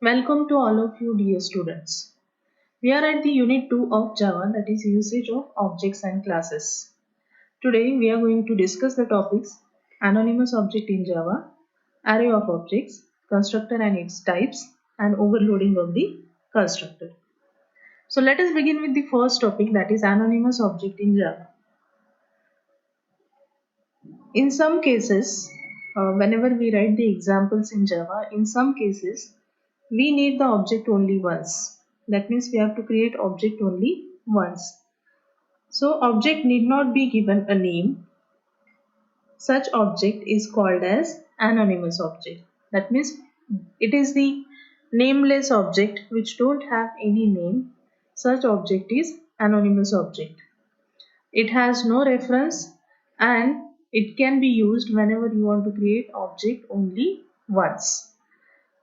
Welcome to all of you dear students. We are at the unit 2 of Java, that is usage of objects and classes. Today we are going to discuss the topics anonymous object in Java, array of objects, constructor and its types, and overloading of the constructor. So let us begin with the first topic, that is anonymous object in Java. In some cases, whenever we write the examples in Java, in some cases we need the object only once. That means we have to create object only once. So object need not be given a name. Such object is called as anonymous object. That means it is the nameless object which don't have any name. Such object is anonymous object. It has no reference and it can be used whenever you want to create object only once.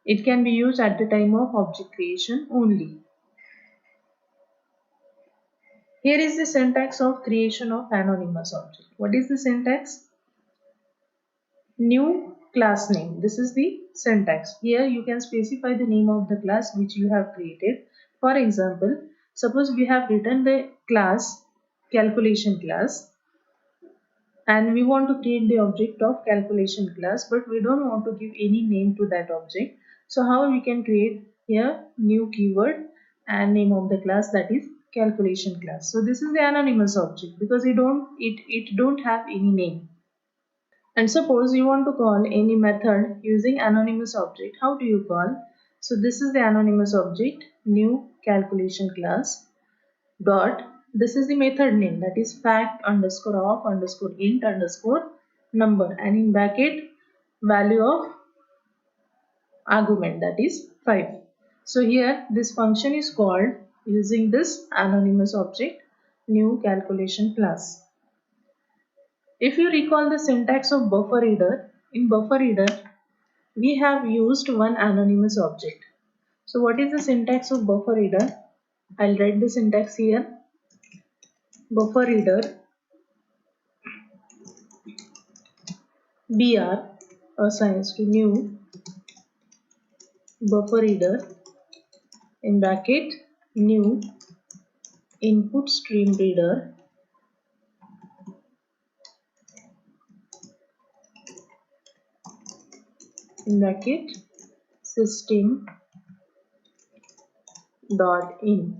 It can be used at the time of object creation only. Here is the syntax of creation of anonymous object. What is the syntax? New class name. This is the syntax. Here you can specify the name of the class which you have created. For example, suppose we have written the class calculation class and we want to create the object of calculation class, but we don't want to give any name to that object. So how we can create here new keyword and name of the class, that is calculation class. So this is the anonymous object because it don't have any name. And suppose you want to call any method using anonymous object, how do you call? So this is the anonymous object, new calculation class dot, this is the method name, that is fact underscore of underscore int underscore number, and in bracket value of argument, that is 5. So here this function is called using this anonymous object new calculation class. If you recall the syntax of buffer reader, in buffer reader we have used one anonymous object. So what is the syntax of buffer reader? I'll write the syntax here. Buffer reader br assigns to new buffer reader in bracket new input stream reader in bracket system dot in.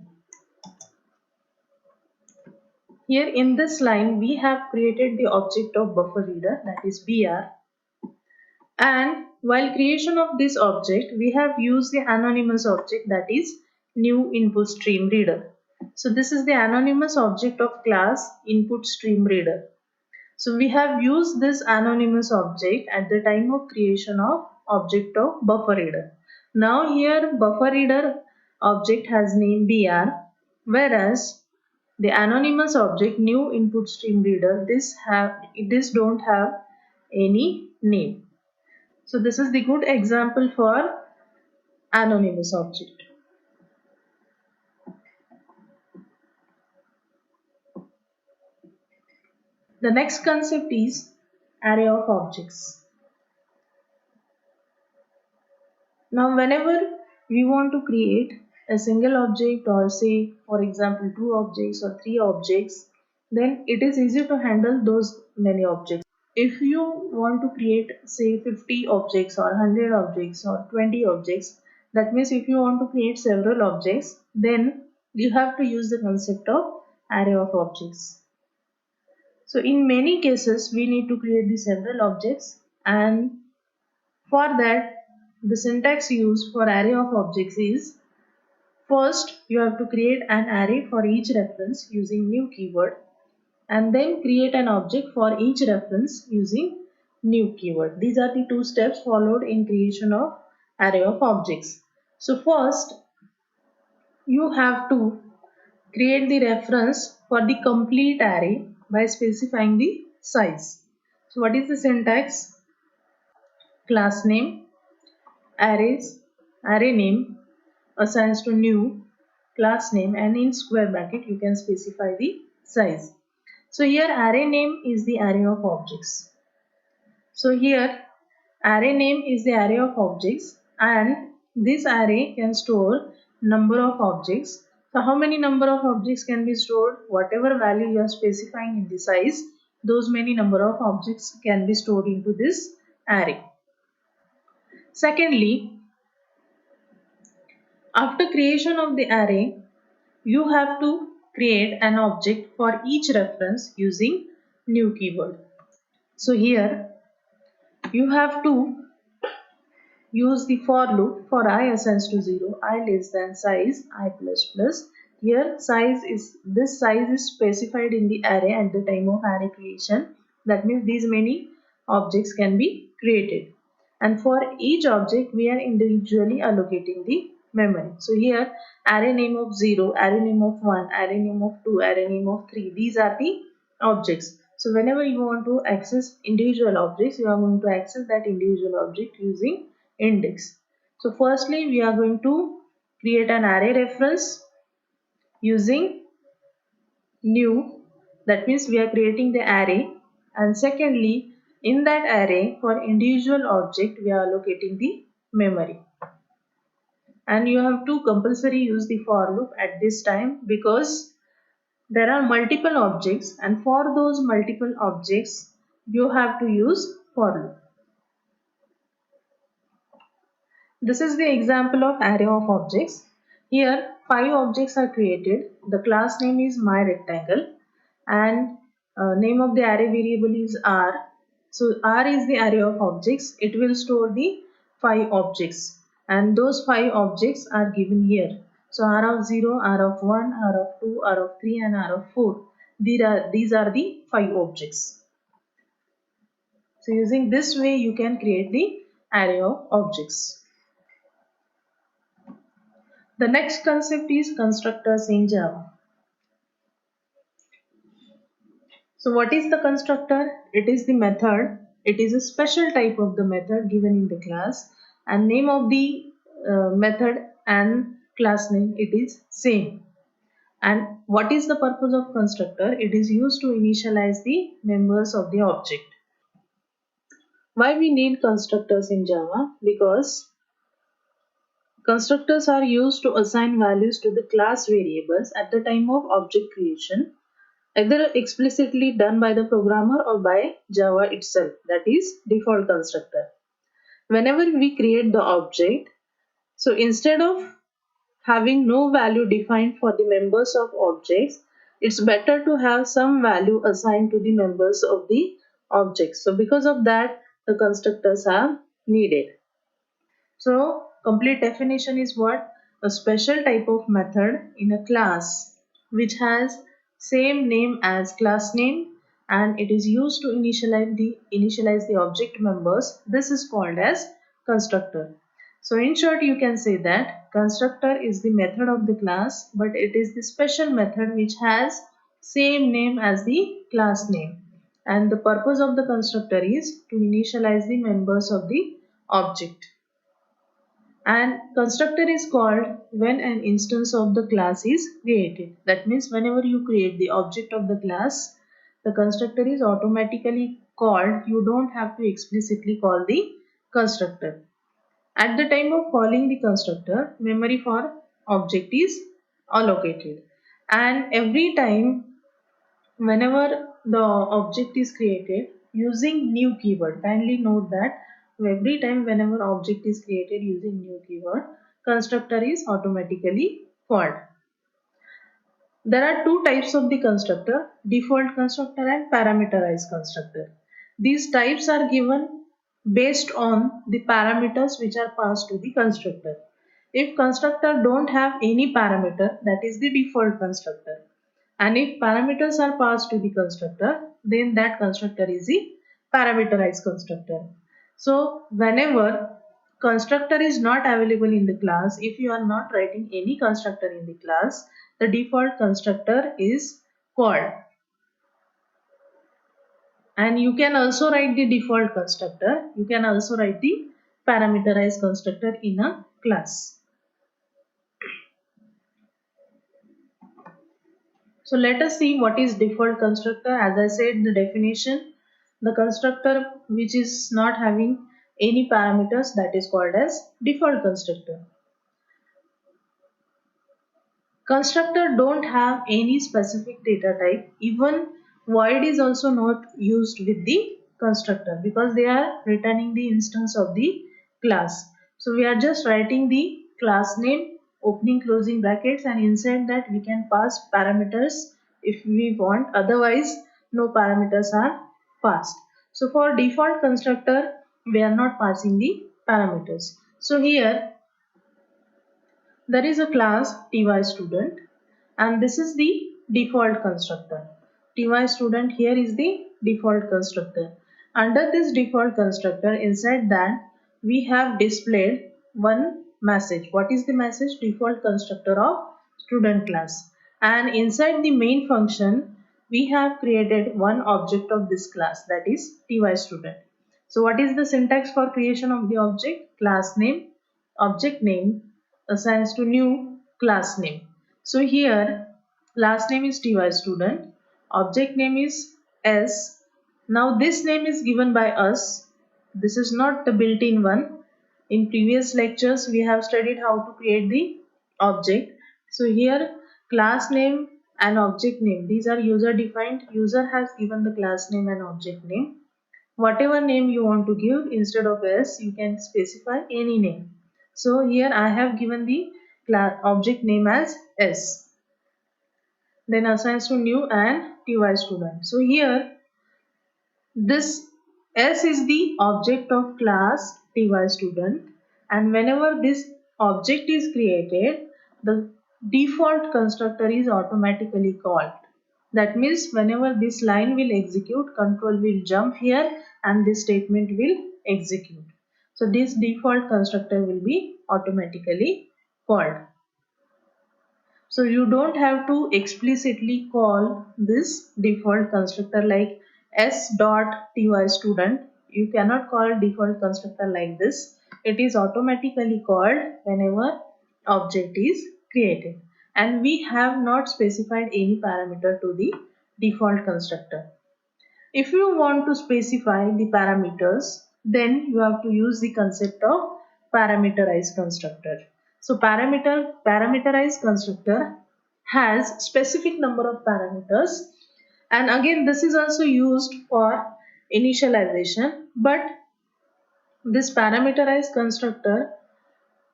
Here in this line we have created the object of buffer reader, that is br, and while creation of this object we have used the anonymous object, that is new input stream reader. So this is the anonymous object of class input stream reader. So we have used this anonymous object at the time of creation of object of buffer reader. Now here buffer reader object has name br, whereas the anonymous object new input stream reader this don't have any name. So this is the good example for anonymous object. The next concept is array of objects. Now whenever we want to create a single object, or say for example 2 objects or 3 objects, then it is easy to handle those many objects. If you want to create say 50 objects or 100 objects or 20 objects, that means if you want to create several objects, then you have to use the concept of array of objects. So in many cases we need to create the several objects, and for that the syntax used for array of objects is, first you have to create an array for each reference using new keyword, and then create an object for each reference using new keyword. These are the two steps followed in creation of array of objects. So first you have to create the reference for the complete array by specifying the size. So what is the syntax? Class name array name assigns to new class name, and in square bracket you can specify the size. So here array name is the array of objects. So here array name is the array of objects, and this array can store number of objects. So how many number of objects can be stored? Whatever value you are specifying in the size, those many number of objects can be stored into this array. Secondly, after creation of the array, you have to create an object for each reference using new keyword. So here you have to use the for loop for I ascends to 0, I less than size, I plus plus. Here this size is specified in the array at the time of array creation. That means these many objects can be created. And for each object we are individually allocating the memory. So here array name of 0, array name of 1, array name of 2, array name of 3. These are the objects. So whenever you want to access individual objects, you are going to access that individual object using index. So firstly we are going to create an array reference using new, that means we are creating the array, and secondly in that array for individual object we are allocating the memory. And you have to compulsory use the for loop at this time because there are multiple objects, and for those multiple objects you have to use for loop. This is the example of array of objects. Here 5 objects are created. The class name is myRectangle and name of the array variable is R. So R is the array of objects. It will store the 5 objects and those 5 objects are given here. So R of 0, R of 1, R of 2, R of 3 and R of 4. These are the 5 objects. So using this way you can create the array of objects. The next concept is constructors in Java. So what is the constructor? It is the method. It is a special type of the method given in the class, and name of the method and class name it is same. And what is the purpose of constructor? It is used to initialize the members of the object. Why we need constructors in Java? Because constructors are used to assign values to the class variables at the time of object creation, either explicitly done by the programmer or by Java itself, that is default constructor. Whenever we create the object, so instead of having no value defined for the members of objects, it's better to have some value assigned to the members of the objects. So because of that, the constructors are needed. So complete definition is what? A special type of method in a class which has same name as class name and it is used to initialize the object members. This is called as constructor. So in short you can say that constructor is the method of the class, but it is the special method which has same name as the class name, and the purpose of the constructor is to initialize the members of the object. And constructor is called when an instance of the class is created. That means whenever you create the object of the class, the constructor is automatically called. You don't have to explicitly call the constructor. At the time of calling the constructor, memory for object is allocated. And every time whenever the object is created using new keyword, kindly note that every time whenever object is created using new keyword, constructor is automatically called. There are two types of the constructor, default constructor and parameterized constructor. These types are given based on the parameters which are passed to the constructor. If constructor don't have any parameter, that is the default constructor. And if parameters are passed to the constructor, then that constructor is the parameterized constructor. So whenever constructor is not available in the class, if you are not writing any constructor in the class, the default constructor is called. And you can also write the default constructor. You can also write the parameterized constructor in a class. So let us see what is default constructor. As I said, the definition, the constructor which is not having any parameters, that is called as default constructor. Constructor don't have any specific data type. Even void is also not used with the constructor because they are returning the instance of the class. So we are just writing the class name, opening closing brackets, and inside that we can pass parameters if we want. Otherwise no parameters are passed. So for default constructor we are not passing the parameters. So here there is a class TYStudent, and this is the default constructor. TYStudent here is the default constructor. Under this default constructor, inside that we have displayed one message. What is the message? Default constructor of student class. And inside the main function we have created one object of this class, that is TYStudent. So what is the syntax for creation of the object? Class name, object name assigns to new class name. So here class name is TYStudent, object name is S. Now this name is given by us. This is not the built-in one. In previous lectures we have studied how to create the object. So here class name and object name, these are user defined. User has given the class name and object name. Whatever name you want to give, instead of S you can specify any name. So here I have given the object name as S, then assigns to new and TYStudent. So here this S is the object of class TYStudent, and whenever this object is created, the default constructor is automatically called. That means whenever this line will execute, control will jump here and this statement will execute. So this default constructor will be automatically called. So you don't have to explicitly call this default constructor like s.TYStudent. You cannot call default constructor like this. It is automatically called whenever object is created. And we have not specified any parameter to the default constructor. If you want to specify the parameters, then you have to use the concept of parameterized constructor. So parameterized constructor has specific number of parameters, and again this is also used for initialization, but this parameterized constructor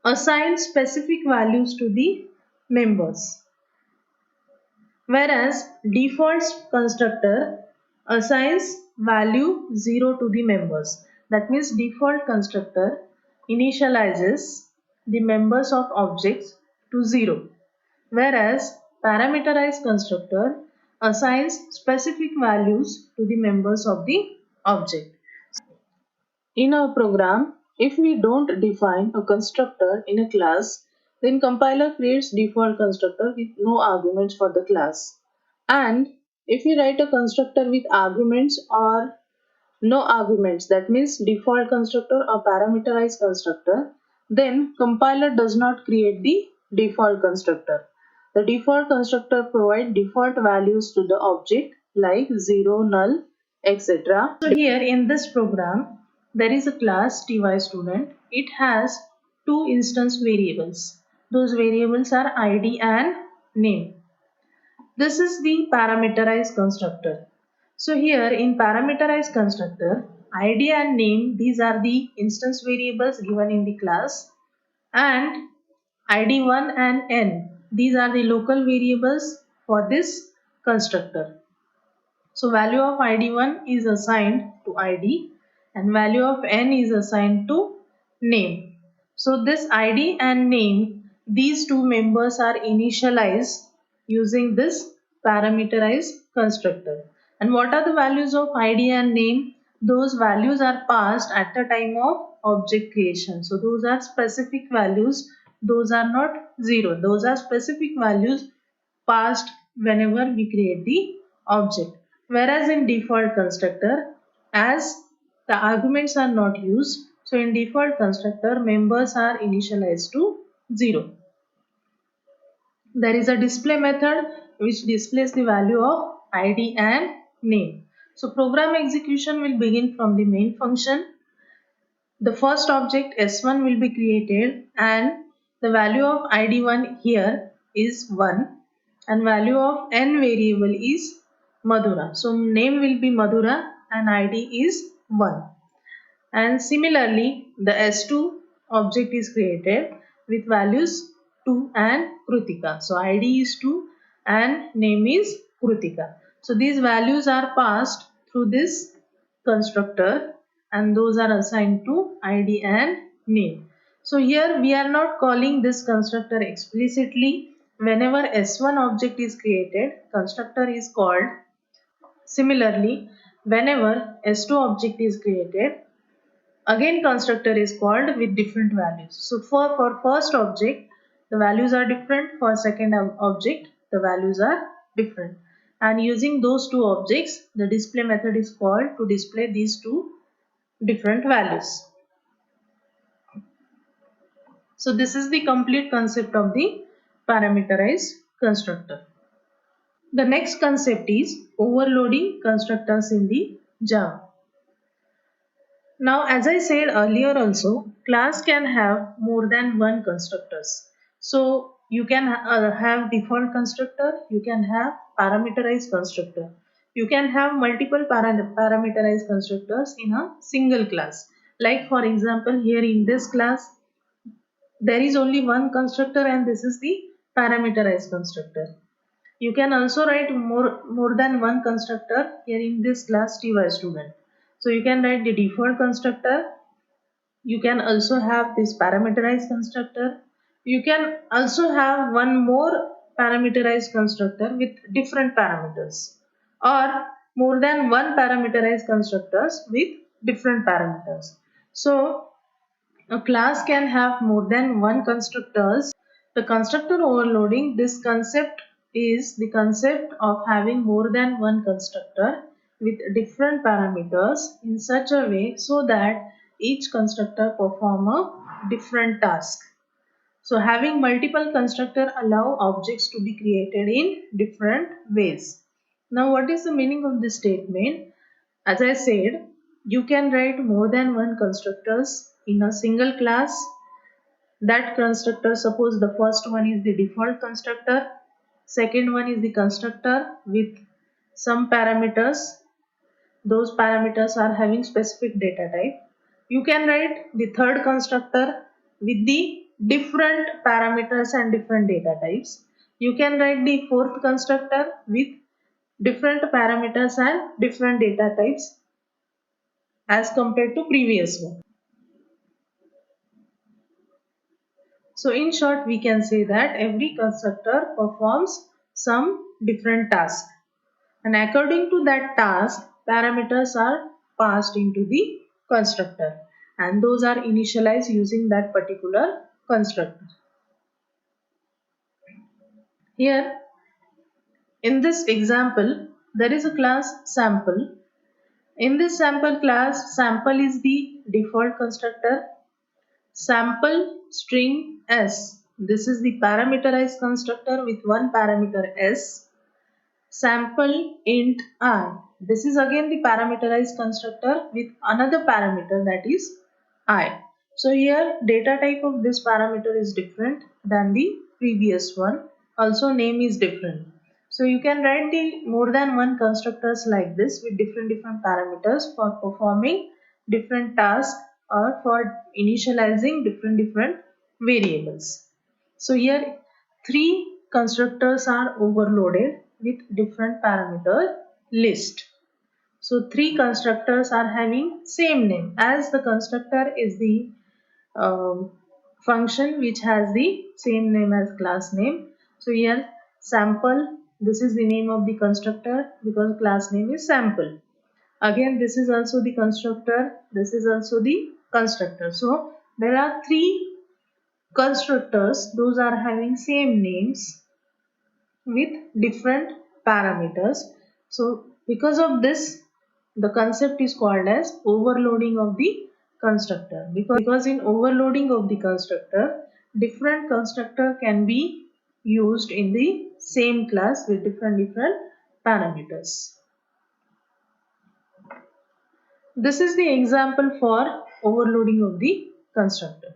assigns specific values to the members, whereas default constructor assigns value 0 to the members. That means default constructor initializes the members of objects to 0, whereas parameterized constructor assigns specific values to the members of the object. In our program, if we don't define a constructor in a class, then compiler creates default constructor with no arguments for the class. And if we write a constructor with arguments or no arguments, that means default constructor or parameterized constructor, then compiler does not create the default constructor. The default constructor provides default values to the object like 0, null, etc. So here in this program, there is a class TYStudent. It has two instance variables. Those variables are ID and name. This is the parameterized constructor. So here in parameterized constructor, ID and name, these are the instance variables given in the class, and ID1 and n, these are the local variables for this constructor. So value of ID1 is assigned to ID and value of n is assigned to name. So this ID and name, these two members are initialized using this parameterized constructor. And what are the values of ID and name? Those values are passed at the time of object creation. So those are specific values. Those are not 0. Those are specific values passed whenever we create the object. Whereas in default constructor, as the arguments are not used, so in default constructor, members are initialized to 0. There is a display method which displays the value of ID and name. So program execution will begin from the main function. the first object S1 will be created and the value of ID1 here is 1 and value of n variable is Madhura. So name will be Madhura and ID is 1. And similarly, the S2 object is created with values 2 and Krutika. So ID is 2 and name is Krutika. So these values are passed through this constructor and those are assigned to ID and name. So here we are not calling this constructor explicitly. Whenever S1 object is created, constructor is called. Similarly, whenever S2 object is created, again constructor is called with different values. So for first object the values are different, for second object the values are different, and using those two objects the display method is called to display these two different values. So this is the complete concept of the parameterized constructor. The next concept is overloading constructors in the Java. Now, as I said earlier also, class can have more than one constructors. So you can have default constructor, you can have parameterized constructor. You can have multiple parameterized constructors in a single class. Like for example, here in this class, there is only one constructor and this is the parameterized constructor. You can also write more than one constructor here in this class TY student. So you can write the default constructor. You can also have this parameterized constructor. You can also have one more parameterized constructor with different parameters, or more than one parameterized constructors with different parameters. So a class can have more than one constructors. The constructor overloading, this concept is the concept of having more than one constructor with different parameters in such a way so that each constructor perform a different task. So having multiple constructor allow objects to be created in different ways. Now what is the meaning of this statement? As I said, you can write more than one constructors in a single class. That constructor, suppose the first one is the default constructor, second one is the constructor with some parameters. Those parameters are having specific data type. You can write the third constructor with the different parameters and different data types. You can write the fourth constructor with different parameters and different data types as compared to previous one. So in short, we can say that every constructor performs some different task, and according to that task, parameters are passed into the constructor and those are initialized using that particular constructor. Here in this example, there is a class sample. In this sample class, sample is the default constructor. Sample string s, this is the parameterized constructor with one parameter s. Sample int I, this is again the parameterized constructor with another parameter, that is I. So here data type of this parameter is different than the previous one. Also name is different. So you can write the more than one constructors like this with different parameters for performing different tasks or for initializing different variables. So here three constructors are overloaded with different parameter list. So three constructors are having same name, as the constructor is the um, function which has the same name as class name. So here sample, this is the name of the constructor because class name is sample. Again this is also the constructor, this is also the constructor. So there are three constructors, those are having same names with different parameters. So because of this, the concept is called as overloading of the constructor, because in overloading of the constructor, different constructor can be used in the same class with different parameters. This is the example for overloading of the constructor.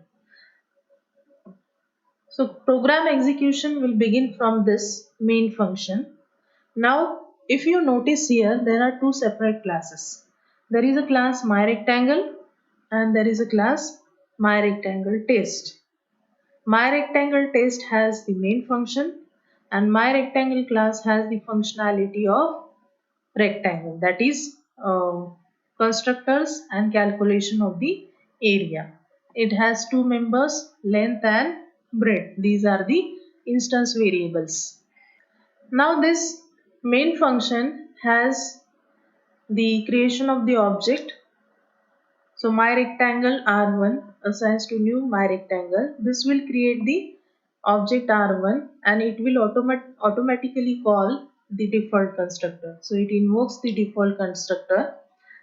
So program execution will begin from this main function. Now, if you notice here, there are two separate classes. There is a class myRectangle and there is a class myRectangleTest. MyRectangleTest has the main function and myRectangle class has the functionality of rectangle, that is constructors and calculation of the area. It has two members, length and breadth. These are the instance variables. Now this main function has the creation of the object. So myRectangle R1 assigns to new myRectangle. This will create the object R1 and it will automatically call the default constructor. So it invokes the default constructor.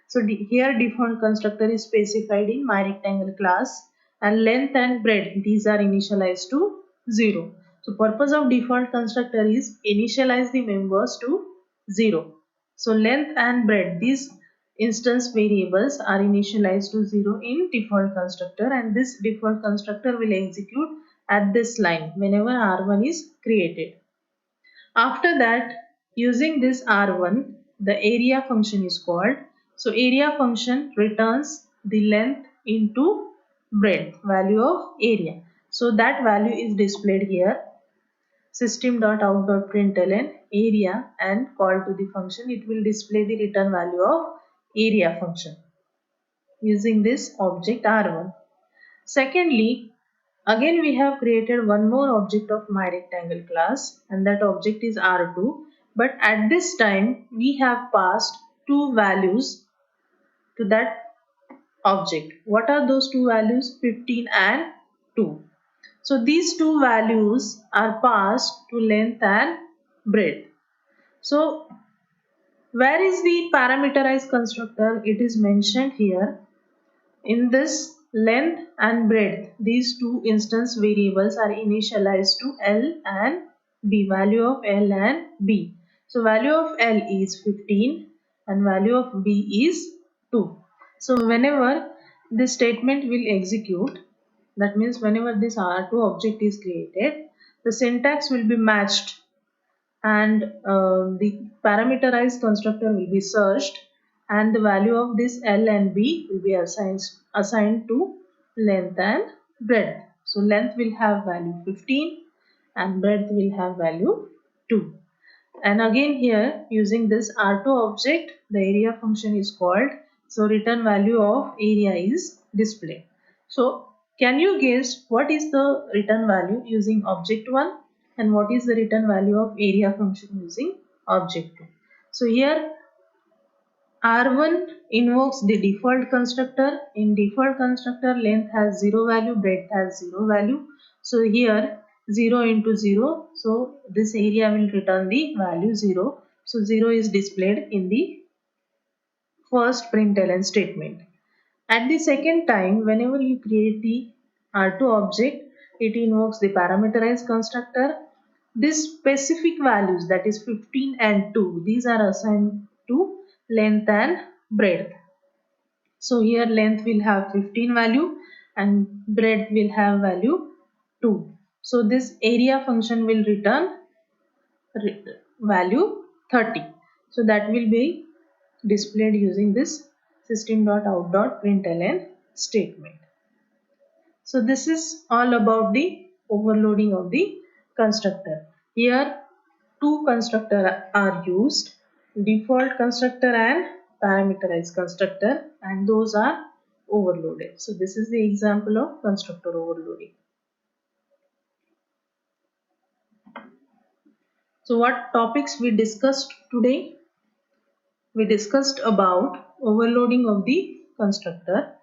So here default constructor is specified in myRectangle class and length and breadth, these are initialized to 0. So purpose of default constructor is initialize the members to 0. So length and breadth, these instance variables are initialized to 0 in default constructor and this default constructor will execute at this line whenever R1 is created. After that, using this R1, the area function is called. So area function returns the length into breadth, value of area. So that value is displayed here, system.out.println area, and call to the function. It will display the return value of area function using this object R1. Secondly, again we have created one more object of myRectangle class and that object is R2, but at this time we have passed two values to that object. What are those two values? 15 and 2. So these two values are passed to length and breadth. So where is the parameterized constructor? It is mentioned here. In this length and breadth, these two instance variables are initialized to L and B, value of L and B. So value of L is 15 and value of B is 2. So whenever this statement will execute, that means whenever this R2 object is created, the syntax will be matched and the parameterized constructor will be searched and the value of this L and B will be assigned to length and breadth. So length will have value 15 and breadth will have value 2. And again here using this R2 object, the area function is called. So return value of area is displayed. So can you guess what is the return value using object 1 and what is the return value of area function using object 2? So here R1 invokes the default constructor. In default constructor, length has 0 value, breadth has 0 value. So here 0 into 0. So this area will return the value 0. So 0 is displayed in the first println statement. At the second time, whenever you create the R2 object, it invokes the parameterized constructor. These specific values, that is 15 and 2, these are assigned to length and breadth. So here length will have 15 value and breadth will have value 2. So this area function will return value 30. So that will be displayed using this system.out.println statement. So this is all about the overloading of the constructor. Here two constructors are used, default constructor and parameterized constructor, and those are overloaded. So this is the example of constructor overloading. So what topics we discussed today? We discussed about overloading of the constructor,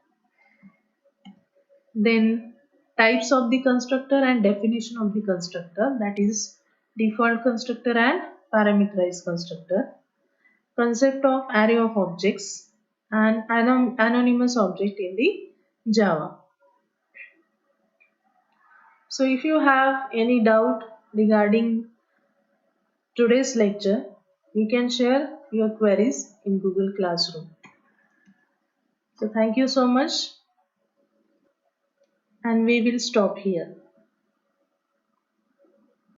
then types of the constructor and definition of the constructor, that is default constructor and parameterized constructor, concept of array of objects and anonymous object in the Java. So if you have any doubt regarding today's lecture, you can share your queries in Google Classroom. So thank you so much. and we will stop here.